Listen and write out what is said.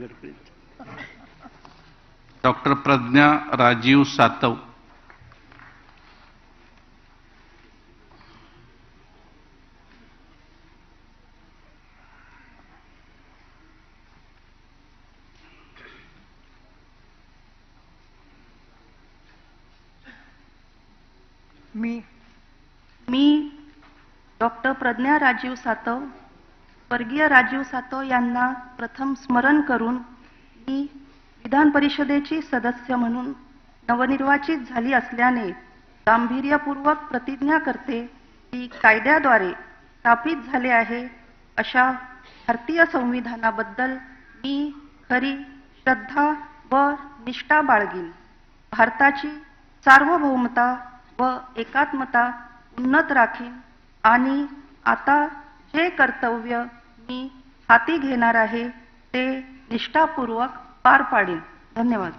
नगरपर्यंत. Doctor Pragya Rajiv Satav. मी doctor Pragya Rajiv Satav, स्वर्गीय राजीव सातव यांना प्रथम स्मरण करून मी विधान परिषदेची सदस्य म्हणून नवनिर्वाचित झाली असल्याने गांभीर्यपूर्वक प्रतिज्ञा करते की कायद्याद्वारे स्थापित झाले आहे अशा भारतीय संविधानाबद्दल मी खरी श्रद्धा व निष्ठा बाळगीन. भारताची सार्वभौमता व एकात्मता उन्नत राखीन आणि आता जे कर्तव्य मी हाती घेणार आहे ते निष्ठापूर्वक पार पाडीन. धन्यवाद.